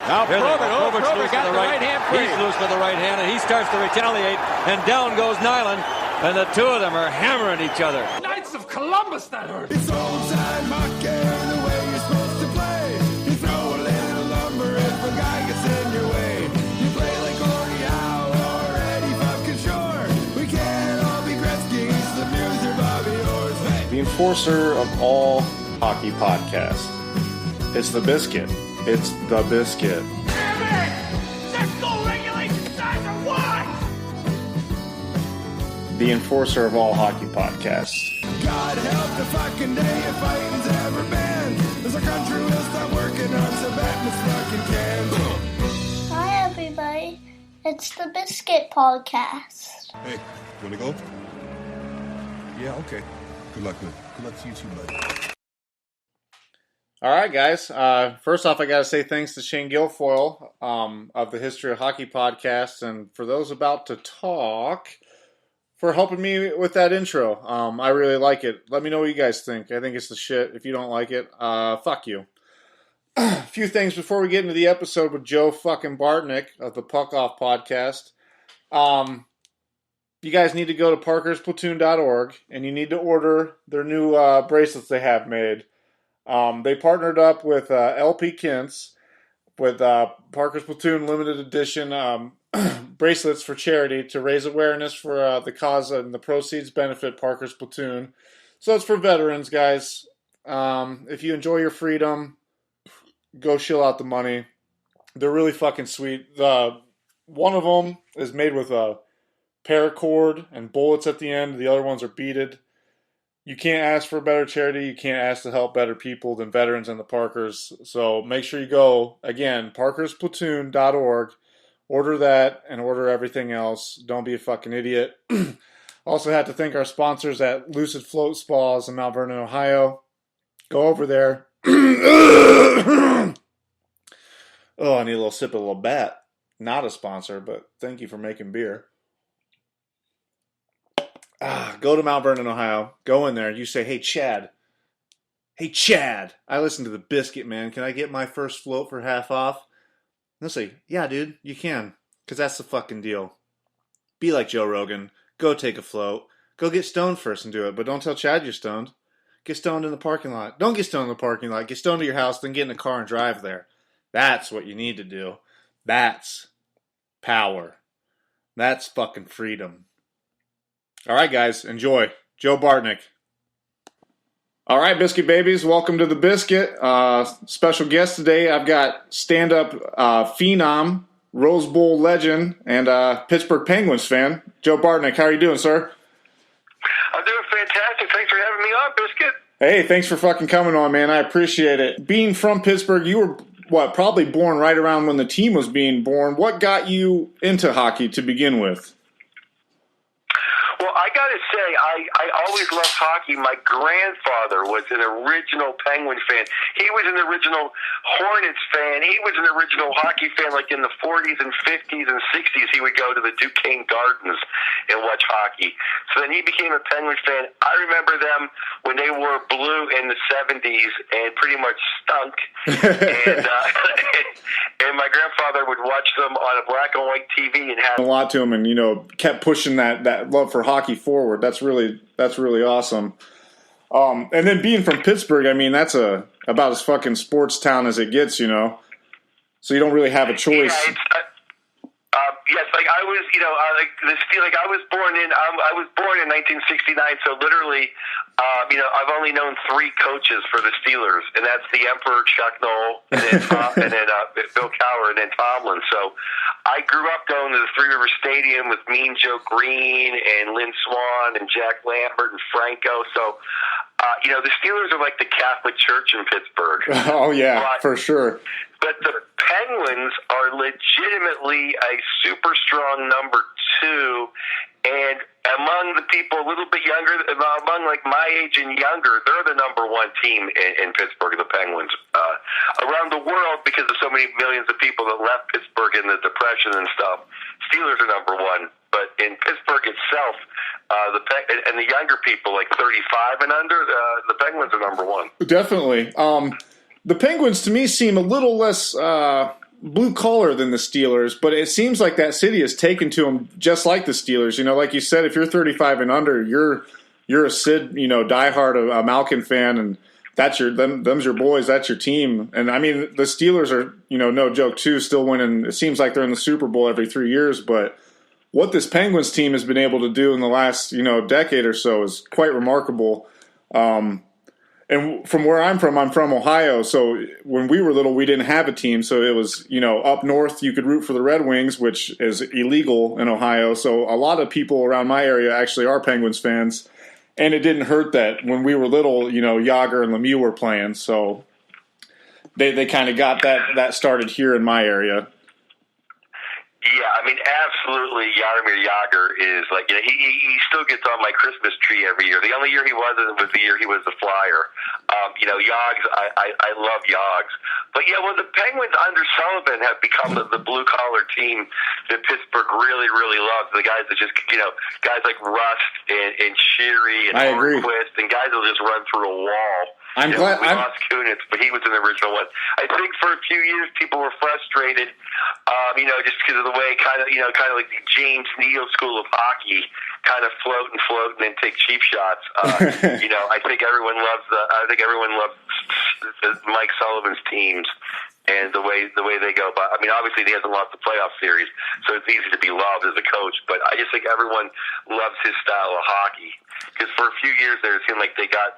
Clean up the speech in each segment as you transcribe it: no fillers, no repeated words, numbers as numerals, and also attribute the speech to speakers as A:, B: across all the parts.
A: Now
B: Probert
A: got the right hand free.
B: He's loose with the right hand, and he starts to retaliate, and down goes Nyland, and the two of them are hammering each other.
A: Knights of Columbus, that hurt.
C: It's old-time hockey, the way you're supposed to play. You throw a little lumber if a guy gets in your way. You play like Gordie Howe or Eddie fucking Shore. We can't all be Gretzky's, the Muse or Bobby Orr's. Hey.
D: The enforcer of all hockey podcasts. It's the Biscuit. It's the Biscuit.
A: Damn it! Set goal regulation size of what?
D: The enforcer of all hockey podcasts.
C: God help the fucking day if fighting's ever banned. As our country will stop working on Sabatmas fucking cans.
E: Hi, everybody. It's the Biscuit Podcast.
F: Hey, you wanna go? Yeah, okay. Good luck, man. Good luck to you too, buddy.
D: All right, guys. First off, I got to say thanks to Shane Guilfoyle of the History of Hockey podcast, and for those about to talk, for helping me with that intro. I really like it. Let me know what you guys think. I think it's the shit. If you don't like it, fuck you. A few things before we get into the episode with Joe fucking Bartnick of the Puck Off podcast. You guys need to go to parkersplatoon.org, and you need to order their new bracelets they have made. They partnered up with LP Kintz with Parker's Platoon limited edition bracelets for charity to raise awareness for the cause, and the proceeds benefit Parker's Platoon. So it's for veterans, guys. If you enjoy your freedom, go shill out the money. They're really fucking sweet. One of them is made with a paracord and bullets at the end. The other ones are beaded. You can't ask for a better charity. You can't ask to help better people than veterans and the Parkers. So make sure you go, again, parkersplatoon.org. Order that and order everything else. Don't be a fucking idiot. Also had to thank our sponsors at Lucid Float Spas in Mount Vernon, Ohio. Go over there. Oh, I need a little sip of Labatt. Not a sponsor, but thank you for making beer. Go to Mount Vernon, Ohio. Go in there. You say, hey, Chad. Hey, Chad. I listen to the Biscuit, man. Can I get my first float for half off? They'll say, yeah, dude, you can. Because that's the fucking deal. Be like Joe Rogan. Go take a float. Go get stoned first and do it. But don't tell Chad you're stoned. Get stoned in the parking lot. Don't get stoned in the parking lot. Get stoned to your house, then get in the car and drive there. That's what you need to do. That's power. That's fucking freedom. All right, guys, enjoy. Joe Bartnick. All right, Biscuit babies, welcome to the Biscuit. Special guest today, I've got stand-up phenom, Rose Bowl legend, and Pittsburgh Penguins fan, Joe Bartnick. How are you doing, sir?
G: I'm doing fantastic. Thanks for having me on, Biscuit.
D: Hey, thanks for fucking coming on, man. I appreciate it. Being from Pittsburgh, you were, probably born right around when the team was being born. What got you into hockey to begin with?
G: Well, I got to say, I always loved hockey. My grandfather was an original Penguin fan. He was an original Hornets fan. He was an original hockey fan, like in the 40s and 50s and 60s. He would go to the Duquesne Gardens and watch hockey. So then he became a Penguin fan. I remember them when they wore blue in the 70s and pretty much stunk. and my grandfather would watch them on a black and white TV and have
D: a lot to him, and kept pushing that love for hockey forward. That's really awesome. And then being from Pittsburgh, I mean, that's about as fucking sports town as it gets, So you don't really have a choice.
G: Yeah, yes, like I was, I was born in 1969, so literally, I've only known 3 coaches for the Steelers, and that's the Emperor Chuck Noll, and then Bill Cowher, and then Tomlin. So I grew up going to the Three River Stadium with Mean Joe Green and Lynn Swan and Jack Lambert and Franco. So, the Steelers are like the Catholic Church in Pittsburgh.
D: Oh yeah, for sure.
G: But the Penguins are legitimately a super strong number 2, and among the people a little bit younger, among like my age and younger, they're the number 1 team in Pittsburgh, the Penguins. Around the world, because of so many millions of people that left Pittsburgh in the Depression and stuff, Steelers are number 1. But in Pittsburgh itself, and the younger people, like 35 and under, the Penguins are number 1.
D: Definitely. The Penguins, to me, seem a little less blue collar than the Steelers, but it seems like that city has taken to them just like the Steelers. You know, like you said, if you're 35 and under, you're a Sid, diehard, a Malkin fan, and that's them's your boys, that's your team. And I mean, the Steelers are, no joke too, still winning. It seems like they're in the Super Bowl every 3 years, but what this Penguins team has been able to do in the last, decade or so is quite remarkable. And from where I'm from Ohio. So when we were little, we didn't have a team. So it was, up north, you could root for the Red Wings, which is illegal in Ohio. So a lot of people around my area actually are Penguins fans. And it didn't hurt that when we were little, Yager and Lemieux were playing. So they kind of got that started here in my area.
G: Yeah, I mean, absolutely. Jaromir Jagr is like, he still gets on my Christmas tree every year. The only year he wasn't was the year he was the Flyer. Yogs, I love Yogs. But yeah, well, the Penguins under Sullivan have become the blue collar team that Pittsburgh really, really loves. The guys that just, guys like Rust and Sheary and Hornquist and guys that'll just run through a wall.
D: I'm glad
G: we lost Kunitz, but he was an original one. I think for a few years people were frustrated, just because of the way kind of like the James Neal school of hockey, kind of float and then take cheap shots. I think everyone loves Mike Sullivan's teams and the way they go. But I mean, obviously he hasn't lost the playoff series, so it's easy to be loved as a coach. But I just think everyone loves his style of hockey because for a few years there, it seemed like they got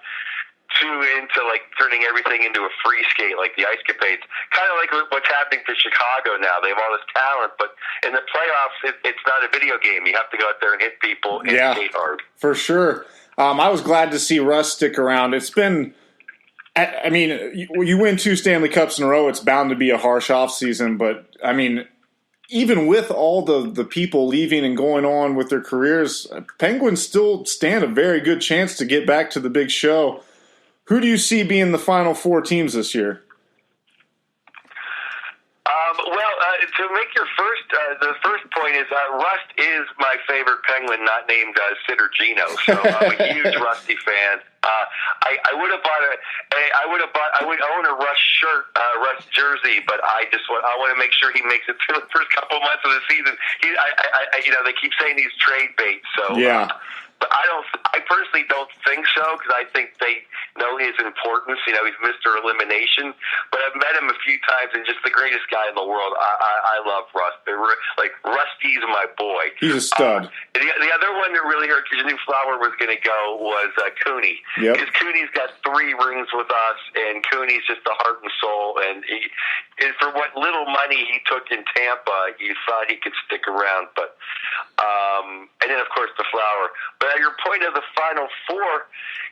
G: too into like turning everything into a free skate, like the Ice Capades. Kind of like what's happening to Chicago now. They have all this talent, but in the playoffs, it's not a video game. You have to go out there and hit people and skate hard.
D: For sure. I was glad to see Russ stick around. It's been, I mean, you win 2 Stanley Cups in a row, it's bound to be a harsh offseason, but I mean, even with all the people leaving and going on with their careers, Penguins still stand a very good chance to get back to the big show. Who do you see being the final 4 teams this year?
G: To make your the first point is Rust is my favorite Penguin, not named Sid or Gino. So I'm a huge Rusty fan. I would own a Rust shirt, Rust jersey, but I want to make sure he makes it through the first couple months of the season. They keep saying he's trade bait. So yeah. But I personally don't think so because I think they know his importance. He's Mr. Elimination. But I've met him a few times and just the greatest guy in the world. I love Rust. They're like Rusty's my boy.
D: He's a stud.
G: The other one that really hurt because you knew Flower was going to go was Cooney. Because Cooney's got 3 rings with us, and Cooney's just the heart and soul. And for what little money he took in Tampa, you thought he could stick around. But and then of course the Flower. But your point of the Final Four,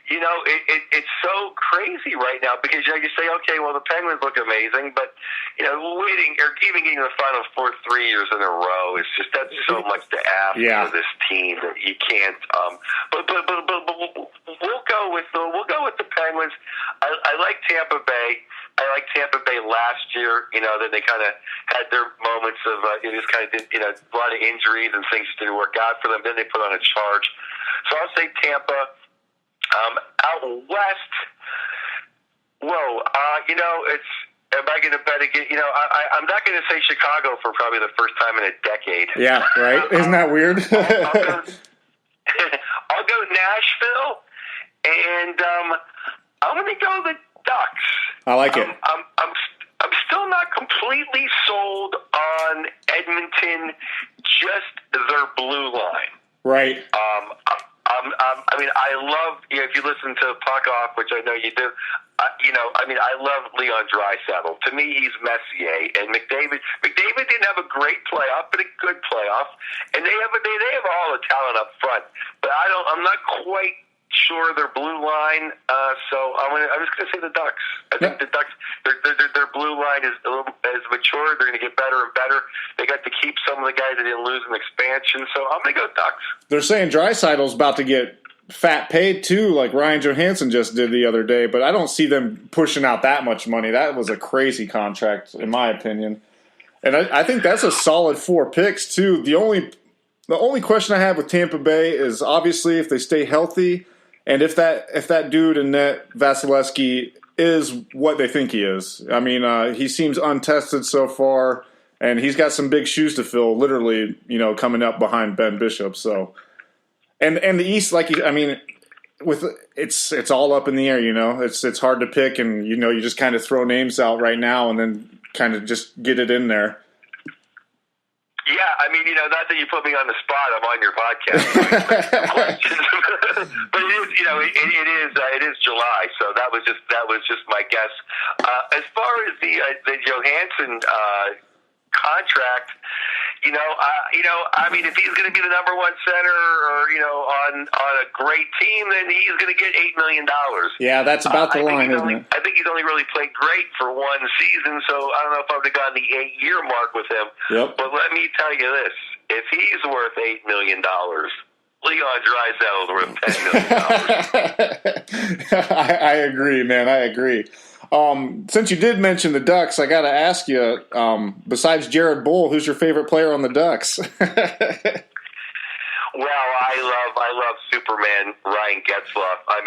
G: it's so crazy right now because you say, okay, well the Penguins look amazing, but waiting or even getting the Final Four 3 years in a row is just that's so much to ask for this team that you can't. But we'll go with the Penguins. I like Tampa Bay. I like Tampa Bay last year. Then they kind of had their moments of it just kind of did a lot of injuries and things didn't work out for them. Then they put on a charge. So I'll say Tampa. Out west, it's. Am I going to bet again? I'm not going to say Chicago for probably the first time in a decade.
D: Yeah, right. Isn't that weird?
G: I'll go Nashville, and I'm going to go the Ducks.
D: I like it.
G: I'm still not completely sold on Edmonton, just their blue line.
D: Right.
G: I love, if you listen to Puck Off, which I know you do, I love Leon Draisaitl. To me, he's Messier. And McDavid didn't have a great playoff, but a good playoff. And they have all the talent up front. But I'm not quite sure their blue line. So I'm just going to say the Ducks. I think the Ducks, their blue line is mature. They're going to get better and better. They got to keep some of the guys that didn't lose in expansion. So I'm going to go Ducks. They're
D: saying Draisaitl's about to get fat paid too, like Ryan Johansson just did the other day. But I don't see them pushing out that much money. That was a crazy contract, in my opinion. And I think that's a solid 4 picks too. The only question I have with Tampa Bay is obviously if they stay healthy. And if that dude in net, Vasilevsky, is what they think he is. I mean, he seems untested so far. and he's got some big shoes to fill, literally, coming up behind Ben Bishop. So, and the East, it's all up in the air. It's hard to pick, and you just kind of throw names out right now, and then kind of just get it in there.
G: Yeah, not that you put me on the spot. I'm on your podcast. But it is July, so that was just my guess. As far as the Johansson contract, if he's going to be the number one center or on a great team, then he's going to get $8 million.
D: Yeah, that's about the line, isn't it?
G: I think he's only really played great for one season, so I don't know if I would have gotten the 8-year mark with him.
D: Yep.
G: But let me tell you this: if he's worth $8 million, Leon Draisaitl is worth $10 million.
D: I agree, man. I agree. Since you did mention the Ducks, I got to ask you, besides Jared Bull, who's your favorite player on the Ducks?
G: Well, I love Superman Ryan Getzlaf. I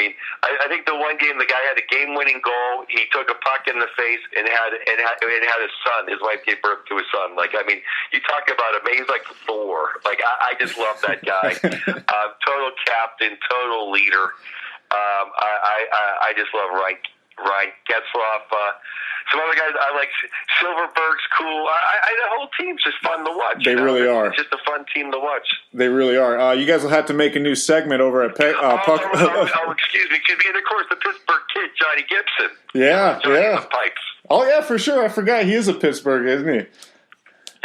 G: think the one game the guy had a game-winning goal. He took a puck in the face and had his son. His wife gave birth to his son. You talk about him. He's like Thor. I just love that guy. Total captain, total leader. I just love Ryan Getzlaf. Some other guys I like. Silverberg's cool. The whole team's just fun to watch.
D: They really are.
G: It's just a fun team to watch.
D: They really are. You guys will have to make a new segment over at Puck.
G: Excuse me. And of course, the Pittsburgh kid, Johnny Gibson.
D: Yeah.
G: The pipes.
D: Oh, yeah, for sure. I forgot he is a Pittsburgh, isn't he?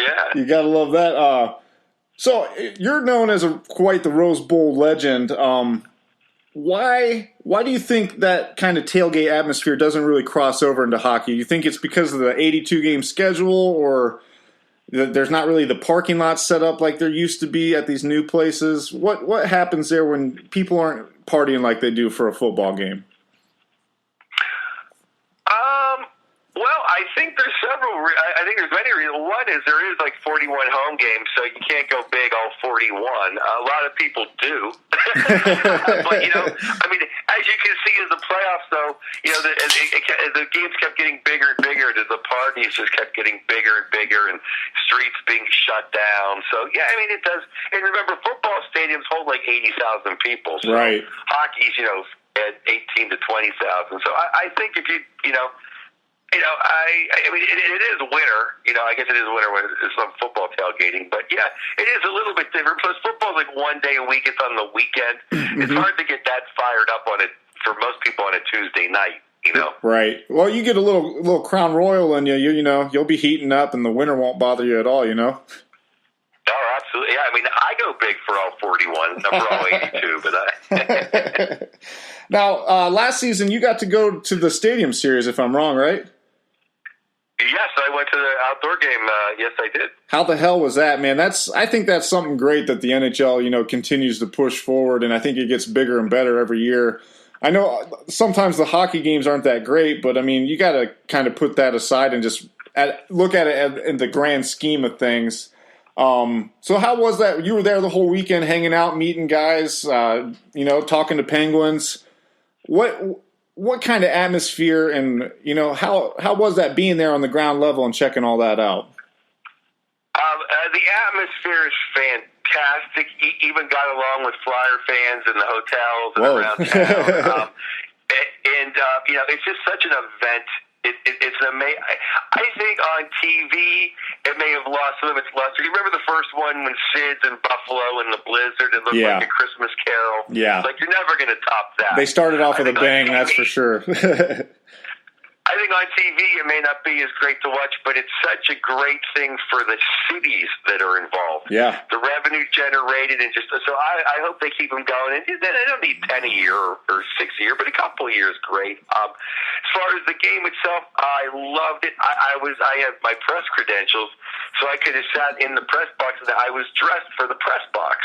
G: Yeah.
D: You got to love that. So you're known as quite the Rose Bowl legend. Why do you think that kind of tailgate atmosphere doesn't really cross over into hockey? You think it's because of the 82-game schedule, or there's not really the parking lot set up like there used to be at these new places? What happens there when people aren't partying like they do for a football game?
G: Well, I think there's several. I think there's many reasons. One is there is 41 home games, so you can't go big all 41. A lot of people do, but as you can see in the playoffs, though, the games kept getting bigger and bigger. The parties just kept getting bigger and bigger, and streets being shut down. So yeah, it does. And remember, football stadiums hold 80,000 people. So
D: right.
G: Hockey's at 18 to 20,000. So I think if you it is winter. I guess it is winter when it's some football tailgating. But, yeah, it is a little bit different. Plus, football's one day a week. It's on the weekend. Mm-hmm. It's hard to get that fired up on it for most people on a Tuesday night,
D: Right. Well, you get a little Crown Royal in you. You'll be heating up, and the winter won't bother you at all,
G: Oh, absolutely. Yeah, I go big for all 41, for all 82. But
D: Now, last season, you got to go to the Stadium Series, if I'm wrong, right?
G: Yes, I went to the outdoor game. Yes, I did.
D: How the hell was that, man? I think that's something great that the NHL, continues to push forward, and I think it gets bigger and better every year. I know sometimes the hockey games aren't that great, but you got to kind of put that aside and just look at it in the grand scheme of things. So how was that? You were there the whole weekend, hanging out, meeting guys, talking to Penguins. What kind of atmosphere and, how was that being there on the ground level and checking all that out?
G: The atmosphere is fantastic. Even got along with Flyer fans in the hotels and around town. It's just such an event. It's an amazing. I think on TV it may have lost some of its luster. You remember the first one when Sid's in Buffalo in the blizzard? It looked like a Christmas Carol.
D: Yeah,
G: you're never going to top that.
D: They started off with a bang, that's for sure.
G: I think on TV it may not be as great to watch, but it's such a great thing for the cities that are involved.
D: Yeah.
G: The revenue generated, and so I hope they keep them going. And they don't need 10 a year or 6 a year, but a couple of years, great. As far as the game itself, I loved it. I have my press credentials, so I could have sat in the press box, and I was dressed for the press box.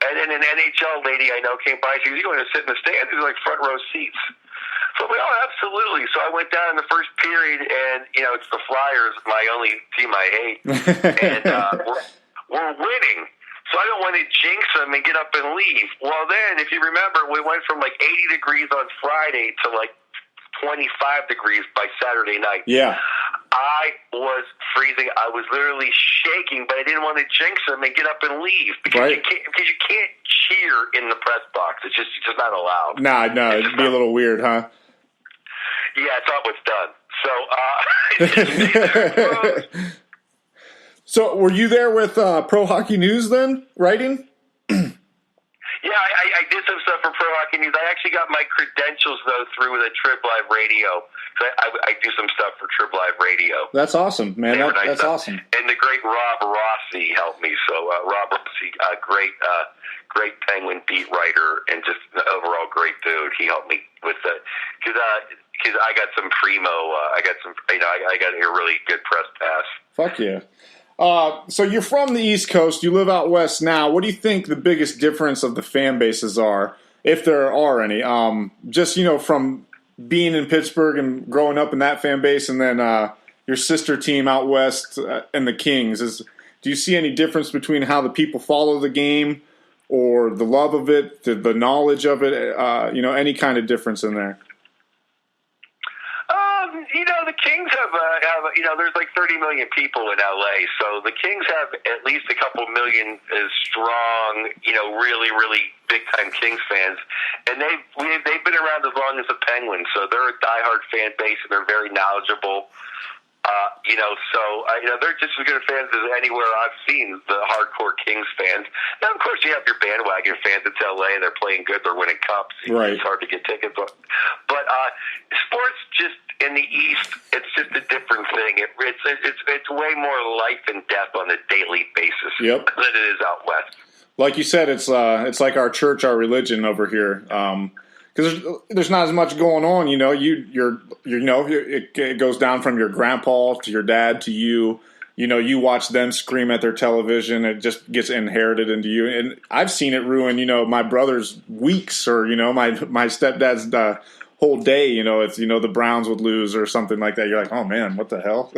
G: And then an NHL lady I know came by. She goes, "You want to sit in the stands?" These are front row seats. So we absolutely. So I went down in the first period, and it's the Flyers, my only team I hate, and we're winning. So I don't want to jinx them and get up and leave. Well, then, if you remember, we went from 80 degrees on Friday to 25 degrees by Saturday night.
D: Yeah.
G: I was freezing. I was literally shaking, but I didn't want to jinx them and get up and leave because you can't cheer in the press box. It's just not allowed.
D: No, it'd be a little weird, huh?
G: Yeah, it's almost done. So,
D: So, were you there with Pro Hockey News then, writing?
G: Yeah, I did some stuff for Pro Hockey News. I actually got my credentials, though, through the Trib Live Radio. I do some stuff for Trib Live Radio.
D: That's awesome, man. That's awesome.
G: And the great Rob Rossi helped me. So Rob Rossi, great Penguin beat writer and just an overall great dude. He helped me with that because I got some primo. I got a really good press pass.
D: Fuck yeah. So you're from the East Coast. You live out west now. What do you think the biggest difference of the fan bases are, if there are any? Just, from being in Pittsburgh and growing up in that fan base, and then your sister team out west and the Kings. Do you see any difference between how the people follow the game or the love of it, the knowledge of it, any kind of difference in there?
G: The Kings have there's like 30 million people in LA, so the Kings have at least a couple million strong, really, really big time Kings fans, and they've been around as long as the Penguins, so they're a diehard fan base and they're very knowledgeable. They're just as good of fans as anywhere I've seen, the hardcore Kings fans. Now, of course, you have your bandwagon fans. It's LA. They're playing good. They're winning cups.
D: Right.
G: It's hard to get tickets. But sports just in the East, it's just a different thing. It's way more life and death on a daily basis than it is out west.
D: Like you said, it's like our church, our religion over here. Because there's not as much going on, it goes down from your grandpa to your dad to you. You watch them scream at their television. It just gets inherited into you. And I've seen it ruin, my brother's weeks or, my stepdad's whole day. It's, the Browns would lose or something like that. You're like, oh, man, what the hell?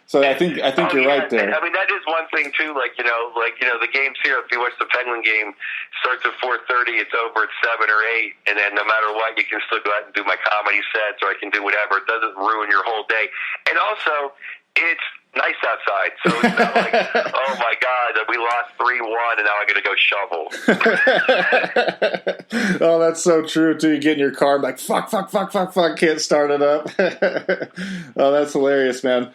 D: So I think you're right there.
G: I mean, that is one thing too. The games here. If you watch the Penguin game, starts at 4:30. It's over at 7 or 8, and then no matter what, you can still go out and do my comedy sets, or I can do whatever. It doesn't ruin your whole day. And also, it's nice outside, so it's not like, oh my God, we lost 3-1, and now I got to go shovel.
D: Oh, that's so true too. You get in your car, and like fuck, can't start it up. Oh, that's hilarious, man.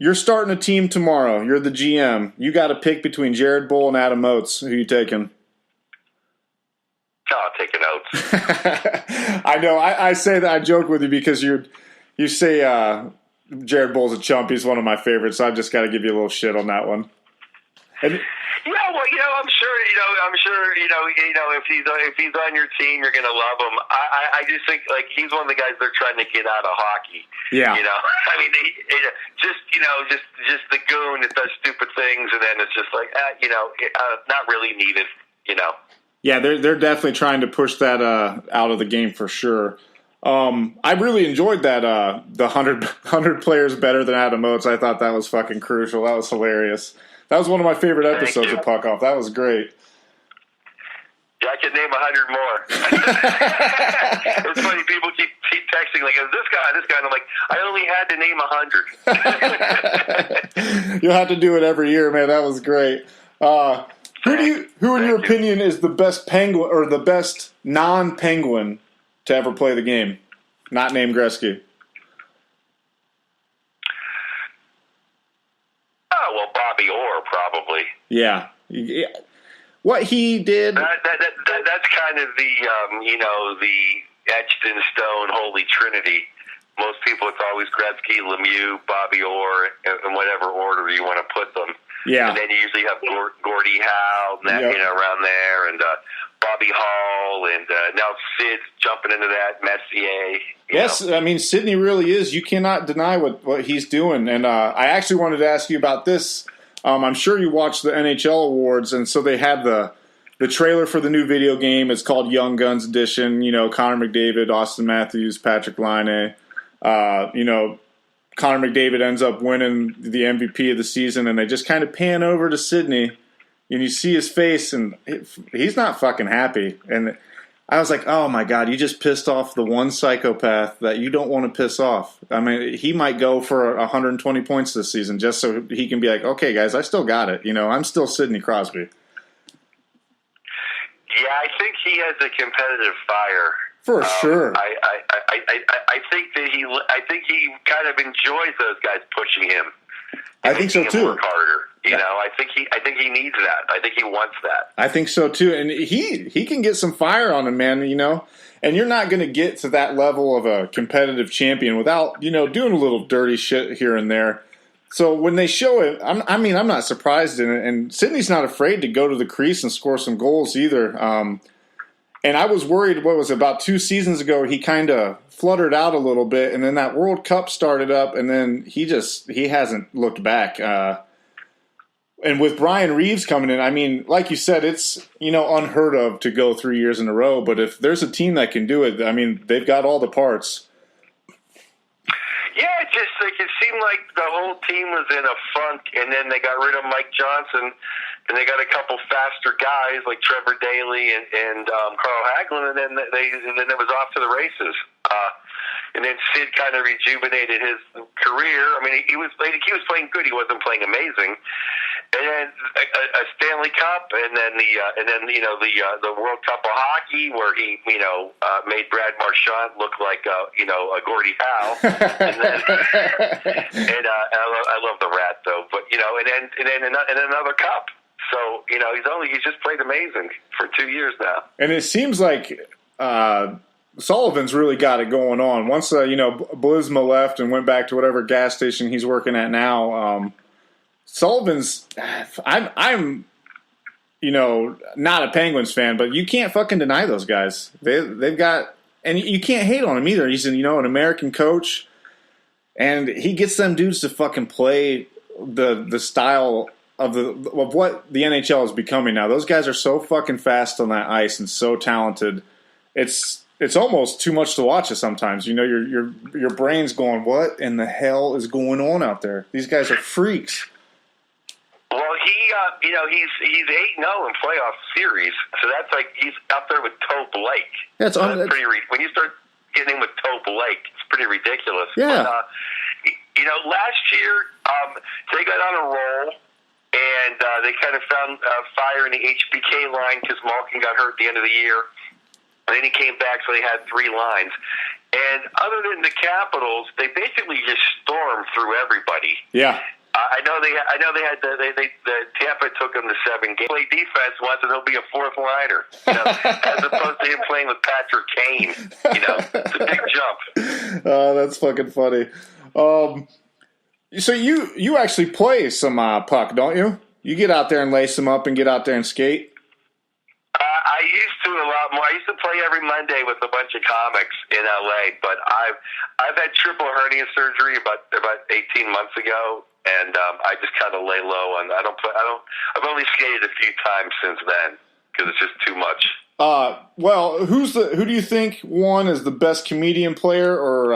D: You're starting a team tomorrow. You're the GM. You got to pick between Jared Bull and Adam Oates. Who you taking?
G: I'll take an Oates.
D: I know. I say that. I joke with you because you say Jared Bull's a chump. He's one of my favorites. So I've just got to give you a little shit on that one. And,
G: I'm sure, if he's on your team, you're gonna love him. I just think he's one of the guys they're trying to get out of hockey.
D: Yeah.
G: I mean, just the goon that does stupid things, and then it's just not really needed.
D: Yeah, they're definitely trying to push that out of the game for sure. I really enjoyed that the 100 players better than Adam Oates. I thought that was fucking crucial. That was hilarious. That was one of my favorite episodes of Puck Off. That was great.
G: Yeah, I could name 100 more. It's funny, people keep texting like, this guy, and I'm like, I only had to name 100.
D: You'll have to do it every year, man. That was great. Who in your opinion is the best Penguin or the best non-Penguin to ever play the game? Not named Gretzky.
G: Oh, well, Bobby Orr, probably.
D: Yeah. What he did.
G: That's kind of the etched in stone holy trinity. Most people, it's always Gretzky, Lemieux, Bobby Orr, in whatever order you want to put them.
D: Yeah.
G: And then you usually have Gordie Howe, around there, and Bobby Hall, and now Sid's jumping into that, Messier.
D: Yes, I mean, Sidney really is. You cannot deny what he's doing. And I actually wanted to ask you about this. I'm sure you watched the NHL Awards, and so they had the trailer for the new video game. It's called Young Guns Edition. Connor McDavid, Austin Matthews, Patrick Laine. Connor McDavid ends up winning the MVP of the season, and they just kind of pan over to Sidney, and you see his face, and he's not fucking happy. And I was like, oh my God, you just pissed off the one psychopath that you don't want to piss off. I mean, he might go for 120 points this season just so he can be like, okay, guys, I still got it. I'm still Sidney Crosby.
G: Yeah, I think he has a competitive fire.
D: For sure.
G: I think that I think he kind of enjoys those guys pushing him.
D: I think so too.
G: Work harder. I think he needs that. I think he wants that.
D: I think so too. And he can get some fire on him, man, And you're not going to get to that level of a competitive champion without, doing a little dirty shit here and there. So when they show it, I'm not surprised in it. And Sidney's not afraid to go to the crease and score some goals either. And I was worried, about 2 seasons ago, he kind of fluttered out a little bit, and then that World Cup started up, and then he hasn't looked back. And with Brian Reeves coming in, like you said, it's, unheard of to go 3 years in a row, but if there's a team that can do it, they've got all the parts.
G: Yeah, it seemed like the whole team was in a funk, and then they got rid of Mike Johnson, and they got a couple faster guys like Trevor Daley and Carl Hagelin, and then it was off to the races. And then Sid kind of rejuvenated his career. He was playing good. He wasn't playing amazing. And then a Stanley Cup, and then the World Cup of Hockey, where he made Brad Marchand look like a Gordie Howe. And then I love the Rat though, but and then another cup. So he's just played amazing for 2 years now. And
D: it seems like Sullivan's really got it going on. Once Blisma left and went back to whatever gas station he's working at now. Sullivan's, I'm not a Penguins fan, but you can't fucking deny those guys. They've got, and you can't hate on him either. He's an American coach, and he gets them dudes to fucking play the style of what the NHL is becoming now. Those guys are so fucking fast on that ice and so talented. It's almost too much to watch it sometimes. Your brain's going, what in the hell is going on out there? These guys are freaks.
G: Well, he's 8-0 in playoff series, so that's like he's up there with Toe Blake.
D: That's
G: pretty. When you start getting in with Toe Blake, it's pretty ridiculous.
D: Yeah.
G: But, last year they got on a roll, and they kind of found fire in the HBK line because Malkin got hurt at the end of the year, and then he came back, so they had 3 lines. And other than the Capitals, they basically just stormed through everybody.
D: Yeah.
G: I know they had the Tampa took them to 7 games. Play defense once, and he'll be a 4th liner, as opposed to him playing with Patrick Kane. It's a big jump.
D: Oh, that's fucking funny. So you actually play some puck, don't you? You get out there and lace them up and get out there and skate.
G: I used to a lot more. I used to play every Monday with a bunch of comics in LA, but I've had triple hernia surgery about 18 months ago. And I just kind of lay low, and I've only skated a few times since then because it's just too much.
D: Well, who do you think is the best comedian player or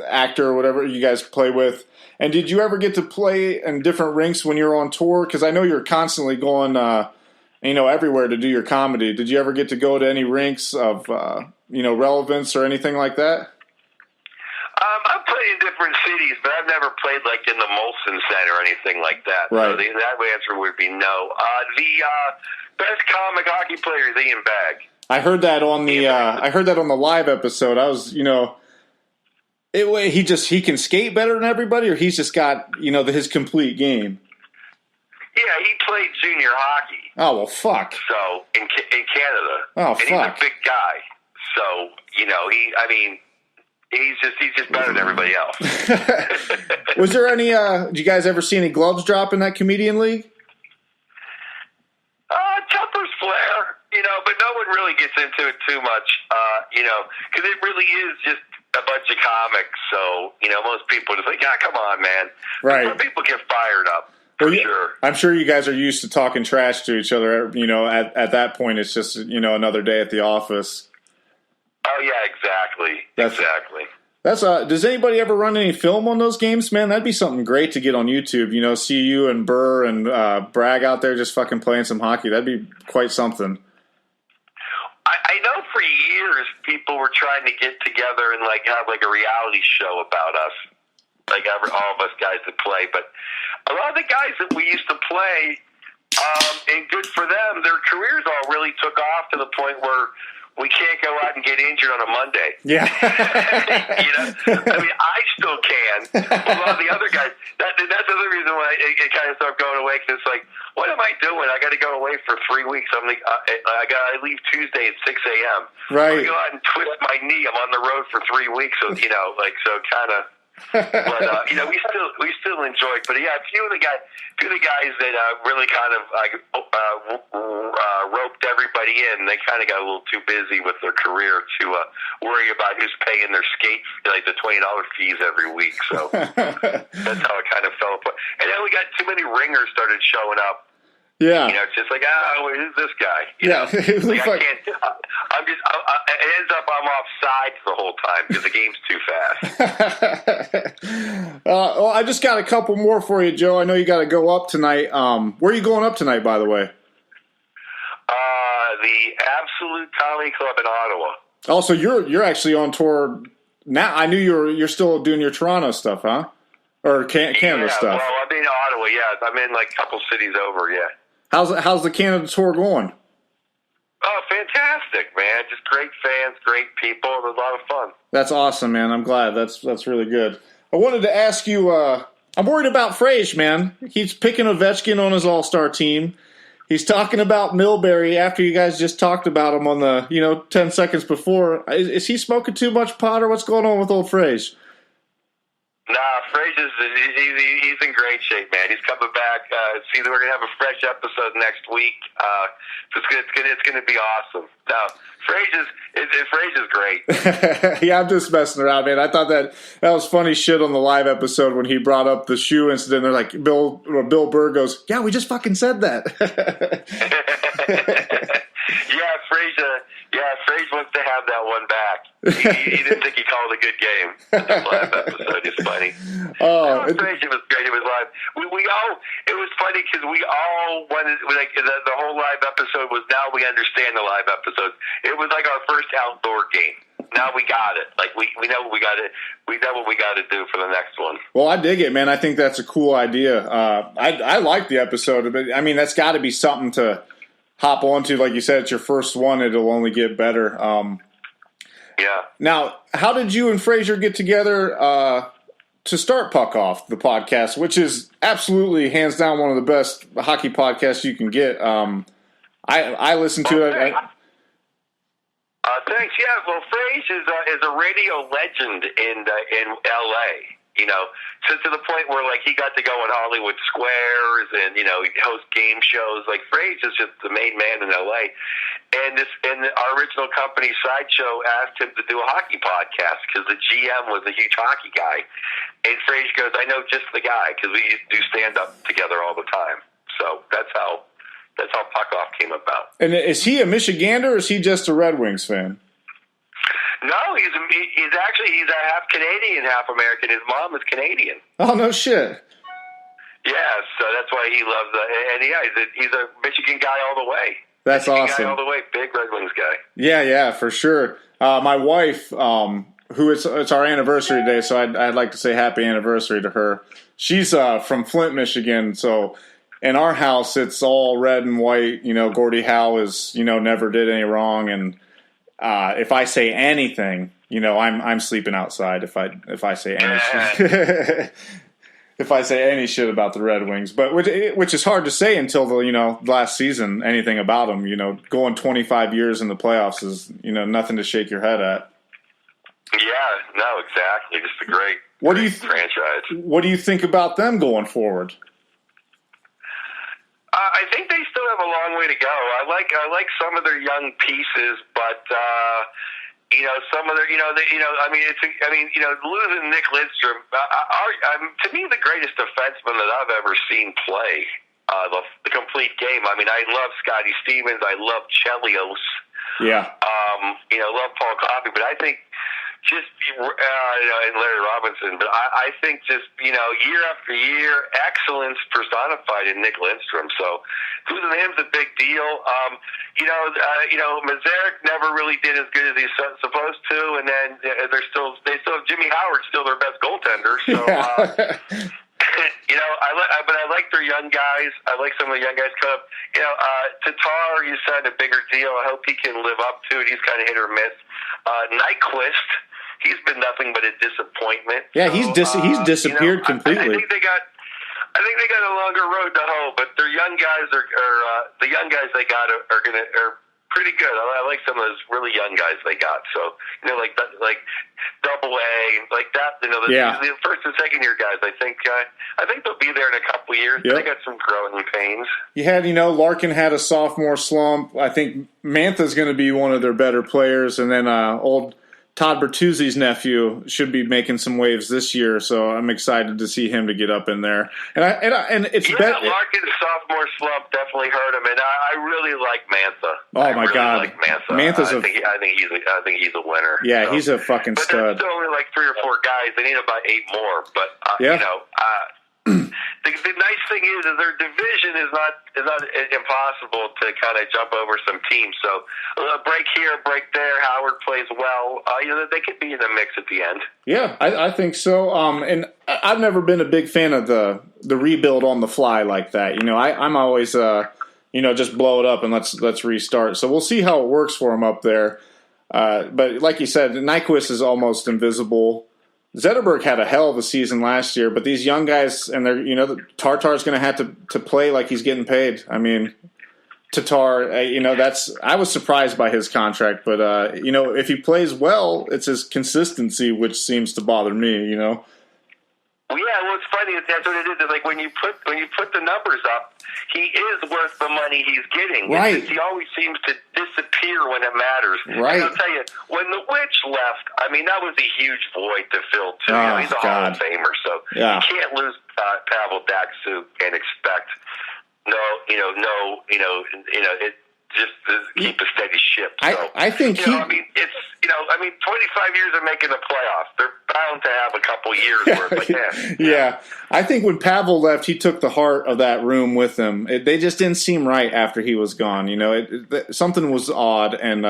D: actor or whatever you guys play with? And did you ever get to play in different rinks when you were on tour? Because I know you're constantly going, everywhere to do your comedy. Did you ever get to go to any rinks of relevance or anything like that?
G: I've played in different cities, but I've never played like in the Molson Center or anything like that.
D: Right.
G: So that answer would be no. The best comic hockey player is Ian Bagg.
D: I heard that on the live episode. I was, he can skate better than everybody, or he's just got his complete game.
G: Yeah, he played junior hockey.
D: Oh well, fuck.
G: So in Canada.
D: Oh
G: and
D: fuck.
G: He's a big guy. So he's just better than everybody else.
D: Was there any? Did you guys ever see any gloves drop in that comedian league?
G: Tupper's flair, but no one really gets into it too much, because it really is just a bunch of comics. So most people just like, yeah, come on, man.
D: Right.
G: Some people get fired up. Sure.
D: I'm sure you guys are used to talking trash to each other. At that point, it's just another day at the office.
G: Oh yeah, exactly. Exactly.
D: That's does anybody ever run any film on those games, man? That'd be something great to get on YouTube. See you and Burr and Bragg out there just fucking playing some hockey. That'd be quite something.
G: I know for years people were trying to get together and like have like a reality show about us, like all of us guys that play. But a lot of the guys that we used to play, and good for them, their careers all really took off to the point where we can't go out and get injured on a Monday.
D: Yeah.
G: I mean, I still can. A lot of the other guys, that's the other reason why it kind of started going away, because it's like, what am I doing? I got to go away for 3 weeks. I leave Tuesday at 6 a.m.
D: Right.
G: I go out and twist my knee. I'm on the road for 3 weeks. So, so kind of. But we still enjoy it. But yeah, a few of the guys that really kind of roped everybody in. They kind of got a little too busy with their career to worry about who's paying their skate, like the $20 fees every week. So that's how it kind of fell apart. And then we got too many ringers started showing up.
D: Yeah.
G: It's just like, who's this guy?
D: It looks
G: I can't. It ends up I'm off sides the whole time because the game's too fast.
D: Well, I just got a couple more for you, Joe. I know you got to go up tonight. Where are you going up tonight, by the way?
G: The Absolute Comedy Club in Ottawa.
D: Oh, so you're actually on tour now. I knew you're still doing your Toronto stuff, huh? Or Canada stuff.
G: Well, I'm in Ottawa. Yeah, I'm in like a couple cities over. Yeah.
D: How's the Canada tour going?
G: Oh, fantastic, man! Just great fans, great people. It was a lot of fun.
D: That's awesome, man. I'm glad. That's really good. I wanted to ask you. I'm worried about Frage, man. He's picking Ovechkin on his All-Star team. He's talking about Milbury after you guys just talked about him on the 10 seconds before. Is he smoking too much pot, or what's going on with old Frage?
G: Nah, Frage he's in great shape, man. He's coming back. We're gonna have a fresh episode next week. It's gonna be awesome. No, Frage is great.
D: Yeah, I'm just messing around, man. I thought that was funny shit on the live episode when he brought up the shoe incident. They're like, Bill Burr goes, "Yeah, we just fucking said that."
G: Frage wants to have that one back. He didn't think he called a good game in the live episode. It's funny. Frage, it was great. It was live. It was funny because we all wanted, like, the whole live episode was, now we understand the live episode. It was like our first outdoor game. Now we got it. Like, we know what we got to, we know what we got to do for the next one.
D: Well, I dig it, man. I think that's a cool idea. I like the episode, but I mean, that's got to be something to hop onto. Like you said, it's your first one. It'll only get better.
G: Yeah.
D: Now, how did you and Frazier get together to start Puck Off, the podcast, which is absolutely, hands down, one of the best hockey podcasts you can get? I listen to it.
G: Thanks. Yeah. Well, Frage is a radio legend in L.A. To the point where, like, he got to go on Hollywood Squares and, he hosts game shows. Like, Frage is just the main man in L.A. And our original company, Sideshow, asked him to do a hockey podcast because the GM was a huge hockey guy. And Frage goes, "I know just the guy," because we used to do stand-up together all the time. So that's how Puck Off came about.
D: And is he a Michigander, or is he just a Red Wings fan?
G: No, he's a half Canadian, half American. His mom is Canadian.
D: Oh, no shit.
G: Yeah, so that's why he loves and yeah, he's a Michigan guy all the way.
D: That's
G: Michigan
D: awesome.
G: Guy all the way, big Red Wings guy.
D: Yeah, for sure. My wife, who it's our anniversary today, so I'd like to say happy anniversary to her. She's from Flint, Michigan, so in our house it's all red and white. Gordie Howe is never did any wrong, and if I say anything, I'm sleeping outside. If I say anything. If I say any shit about the Red Wings, but which is hard to say until the last season, anything about them. Going 25 years in the playoffs is nothing to shake your head at.
G: Yeah, no, exactly. Just a great franchise.
D: What do you think about them going forward?
G: I think they still have a long way to go. I like some of their young pieces, but some of their, losing Nick Lidstrom, to me, the greatest defenseman that I've ever seen play the complete game. I mean, I love Scotty Stevens. I love Chelios.
D: Yeah.
G: Love Paul Coffey, but I think and Larry Robinson, but I think just, year after year, excellence personified in Nick Lindstrom. So losing him's a big deal. Mazarek never really did as good as he's supposed to, and then they still have Jimmy Howard, still their best goaltender. So, but I like their young guys. I like some of the young guys come up. Tatar, you signed a bigger deal. I hope he can live up to it. He's kind of hit or miss. Nyquist, he's been nothing but a disappointment.
D: Yeah, he's disappeared completely.
G: I think they got a longer road to hoe, but their young guys the young guys they got are pretty good. I like some of those really young guys they got. So like Double A, like that. The first and second year guys. I think they'll be there in a couple years. Yep. They got some growing pains.
D: You had Larkin had a sophomore slump. I think Mantha's going to be one of their better players, and then old Todd Bertuzzi's nephew should be making some waves this year, so I'm excited to see him to get up in there. And it's
G: Larkin's sophomore slump definitely hurt him, and I really like Mantha.
D: God,
G: like Mantha.
D: Mantha's
G: I think he's a winner.
D: Yeah, he's a fucking stud.
G: But there's still only like 3 or 4 guys. They need about 8 more. But the nice thing is their division is not impossible to kind of jump over some teams. So a break here, a break there. Howard plays well. They could be in the mix at the end.
D: Yeah, I think so. And I've never been a big fan of the rebuild on the fly like that. I'm always just blow it up and let's restart. So we'll see how it works for him up there. But like you said, Nyquist is almost invisible. Zetterberg had a hell of a season last year, but these young guys, and they're Tatar's going to have to play like he's getting paid. I mean, Tatar, I was surprised by his contract, but if he plays well, it's his consistency which seems to bother me.
G: Well, yeah, it's funny. That's what it is. It's like when you put the numbers up, he is worth the money he's getting.
D: Right.
G: He always seems to disappear when it matters.
D: Right.
G: And I'll tell you, when the Witch left, I mean, that was a huge void to fill, too.
D: Oh,
G: He's a Hall of Famer, so you can't lose Pavel Datsyuk and expect just keep a steady ship. So,
D: I think
G: it's 25 years of making the playoffs. They're bound to have a couple years worth.
D: Yeah, I think when Pavel left, he took the heart of that room with him. They just didn't seem right after he was gone. Something was odd, and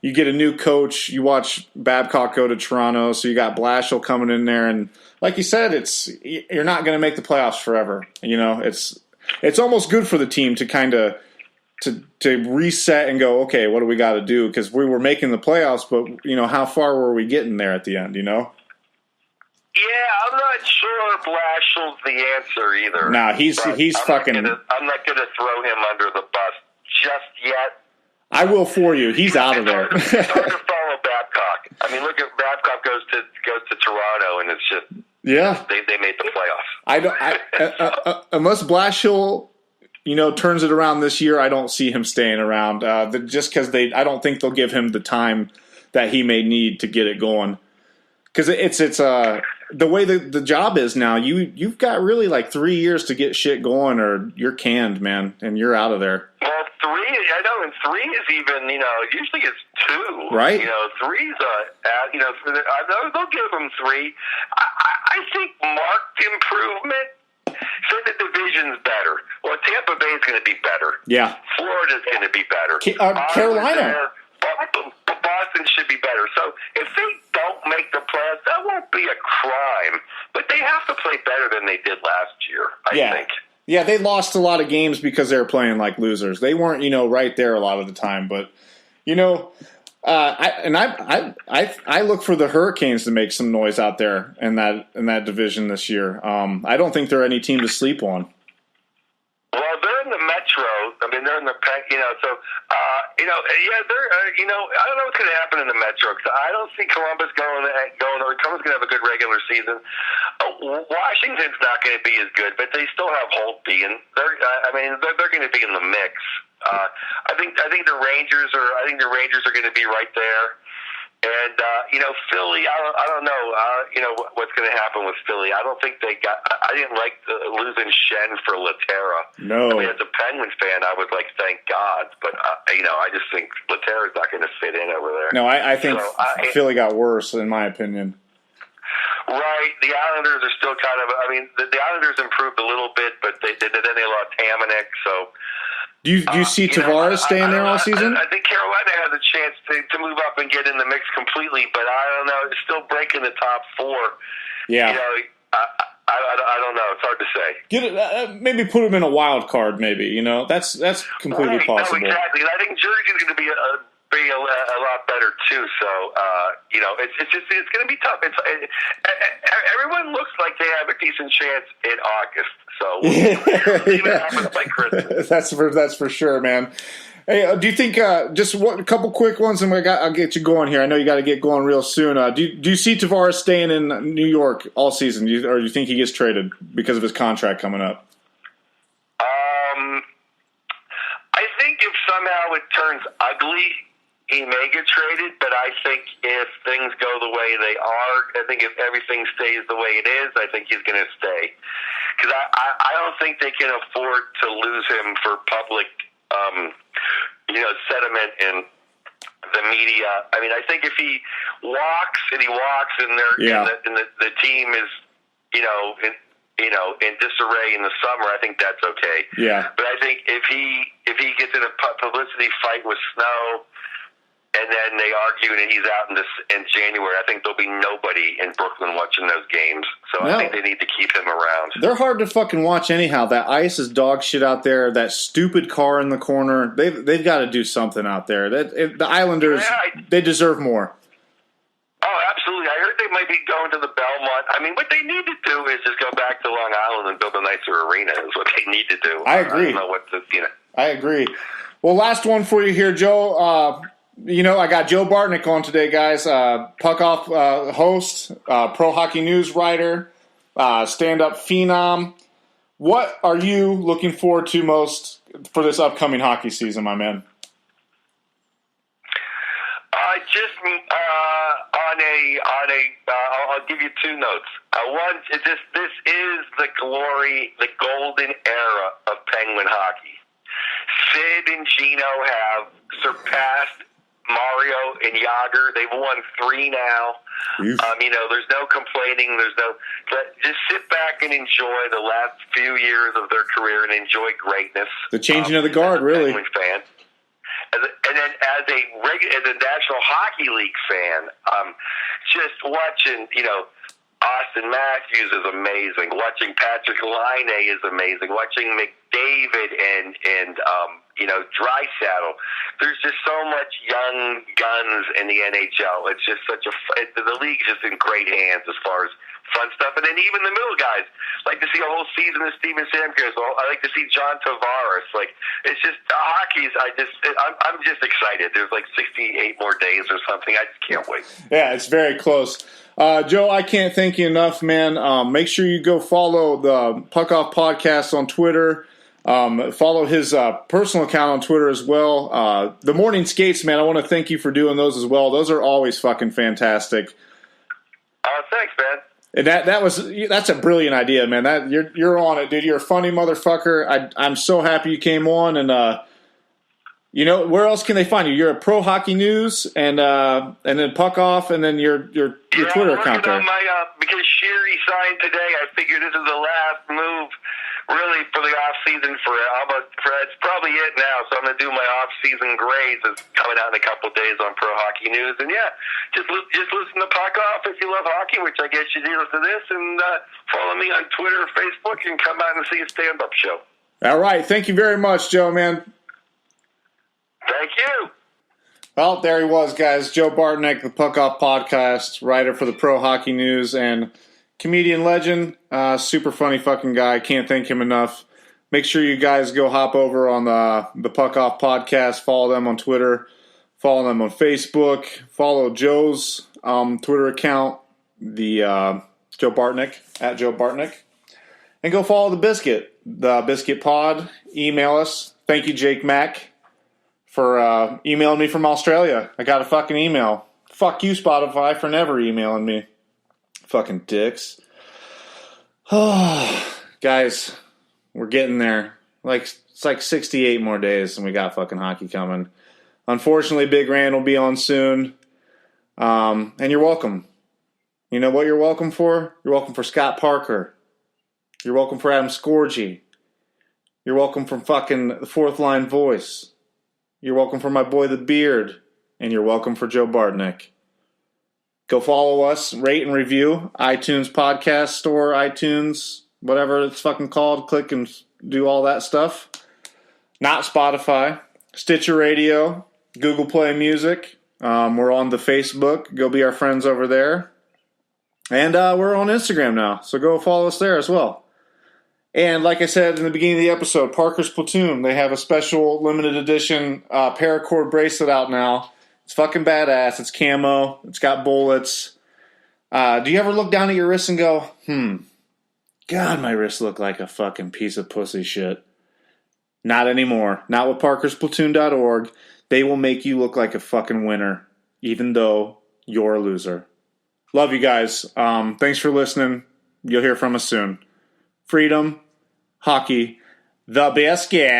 D: you get a new coach. You watch Babcock go to Toronto, so you got Blashill coming in there, and like you said, you're not going to make the playoffs forever. It's almost good for the team to kind of to reset and go, okay, what do we got to do? Because we were making the playoffs, but how far were we getting there at the end?
G: Yeah, I'm not sure Blashill's the answer either.
D: No, he's fucking.
G: I'm not gonna throw him under the bus just yet.
D: I will for you. He's out of there.
G: It's hard to follow Babcock. I mean, look at Babcock goes to Toronto, and it's just they made the playoffs.
D: Unless Blashill turns it around this year, I don't see him staying around. Just because I don't think they'll give him the time that he may need to get it going. Because it's the way the job is now. You've got really like 3 years to get shit going, or you're canned, man, and you're out of there.
G: Well, 3, I know, and 3 is even usually it's 2,
D: right?
G: 3's they'll give him 3. I think marked improvement. So the division's better. Well, Tampa Bay's going to be better.
D: Yeah.
G: Florida's going to be better.
D: Carolina.
G: Boston should be better. So if they don't make the playoffs, that won't be a crime. But they have to play better than they did last year, I think.
D: Yeah, they lost a lot of games because they were playing like losers. They weren't, right there a lot of the time. But, I look for the Hurricanes to make some noise out there in that division this year. I don't think they're any team to sleep on.
G: Well, they're in the Metro. I mean, they're in the I don't know what's going to happen in the Metro because I don't see Columbus going. Columbus going to have a good regular season. Washington's not going to be as good, but they still have Holtby, and they're going to be in the mix. I think the Rangers are going to be right there. And Philly, I don't know. What's going to happen with Philly? I don't think they got. I didn't like losing Shen for Laterra.
D: No.
G: I mean, as a Penguins fan, I was like, thank God. But I just think Laterra's not going to fit in over there.
D: No, I think Philly got worse, in my opinion.
G: Right, the Islanders are still kind of. I mean, the Islanders improved a little bit, but then they lost Hamonic. So,
D: do you see Tavares staying there all season?
G: I think Carolina has a chance to move up and get in the mix completely, but I don't know. It's still breaking the top four.
D: Yeah.
G: I don't know. It's hard to say.
D: Get it, maybe put him in a wild card. Maybe that's completely possible.
G: No, exactly. And I think Jersey's going to be a lot better too. So it's going to be tough. Everyone looks like they have a decent chance in August. So we'll see what happens by Christmas.
D: That's for sure, man. Hey, do you think just a couple quick ones, and I'll get you going here. I know you got to get going real soon. Do you see Tavares staying in New York all season, or do you think he gets traded because of his contract coming up?
G: I think if somehow it turns ugly, he may get traded. But I think if things go the way they are, I think if everything stays the way it is, I think he's going to stay. Because I don't think they can afford to lose him for public sentiment in the media. I mean, I think if he walks and the team is, in disarray in the summer, I think that's okay.
D: Yeah.
G: But I think if he gets in a publicity fight with Snow, and then they argue and he's out in January, I think there'll be nobody in Brooklyn watching those games. So I think they need to keep him around.
D: They're hard to fucking watch anyhow. That ice is dog shit out there. That stupid car in the corner. They've got to do something out there. The Islanders, they deserve more.
G: Oh, absolutely. I heard they might be going to the Belmont. I mean, what they need to do is just go back to Long Island and build a nicer arena is what they need to do.
D: I agree.
G: I don't know what
D: I agree. Well, last one for you here, Joe. I got Joe Bartnick on today, guys. Puck Off host, pro hockey news writer, stand-up phenom. What are you looking forward to most for this upcoming hockey season, my man?
G: I'll give you two notes. One, this is the golden era of Penguin hockey. Sid and Gino have surpassed Mario and Yager. They've won 3 now. There's no complaining. Just sit back and enjoy the last few years of their career and enjoy greatness.
D: The changing of the guard, really.
G: Penguin fan. And then as a National Hockey League fan, just watching, Austin Matthews is amazing. Watching Patrick Laine is amazing. Watching McDavid and Draisaitl. There's just so much young guns in the NHL. It's just the league's just in great hands as far as fun stuff. And then even the middle guys. Like to see a whole season of Steven Stamkos. I like to see John Tavares. It's just hockey's. I'm just excited. There's 68 more days or something. I just can't wait.
D: Yeah, it's very close. Joe, I can't thank you enough, man. Make sure you go follow the Puck Off Podcast on Twitter. Follow his personal account on Twitter as well. The Morning Skates, man, I want to thank you for doing those as well. Those are always fucking fantastic.
G: Thanks, man.
D: And that's a brilliant idea, man. You're on it, dude. You're a funny motherfucker. I'm so happy you came on, and where else can they find you? You're at Pro Hockey News, and then Puck Off, and then your Twitter account there.
G: Because Sherry signed today, I figured this is the last move, really, for the off season for it's probably it now. So I'm gonna do my off season grades. It's coming out in a couple of days on Pro Hockey News, and just listen to Puck Off if you love hockey, which I guess you do to this, and follow me on Twitter or Facebook, and come out and see a stand-up show.
D: All right, thank you very much, Joe, man.
G: Thank you.
D: Well, there he was, guys. Joe Bartnick, the Puck Off Podcast, writer for the Pro Hockey News, and comedian legend. Super funny fucking guy. Can't thank him enough. Make sure you guys go hop over on the Puck Off Podcast. Follow them on Twitter. Follow them on Facebook. Follow Joe's Twitter account, the Joe Bartnick, at Joe Bartnick. And go follow the Biscuit Pod. Email us. Thank you, Jake Mack, for emailing me from Australia. I got a fucking email Fuck you, Spotify, for never emailing me. Fucking dicks. Oh, guys, we're getting there. It's like 68 more days and we got fucking hockey coming. Unfortunately, Big Rand will be on soon. And you're welcome. You know what you're welcome for? You're welcome for Scott Parker. You're welcome for Adam Scorgi. You're welcome from fucking the Fourth Line Voice. You're welcome for my boy The Beard. And you're welcome for Joe Bartnick. Go follow us, rate and review. iTunes Podcast Store, iTunes, whatever it's fucking called. Click and do all that stuff. Not Spotify. Stitcher Radio, Google Play Music. We're on the Facebook. Go be our friends over there. And we're on Instagram now, so go follow us there as well. And like I said in the beginning of the episode, Parker's Platoon, they have a special limited edition paracord bracelet out now. It's fucking badass. It's camo. It's got bullets. Do you ever look down at your wrist and go, God, my wrists look like a fucking piece of pussy shit. Not anymore. Not with parkersplatoon.org. They will make you look like a fucking winner, even though you're a loser. Love you guys. Thanks for listening. You'll hear from us soon. Freedom, hockey, the biscuit.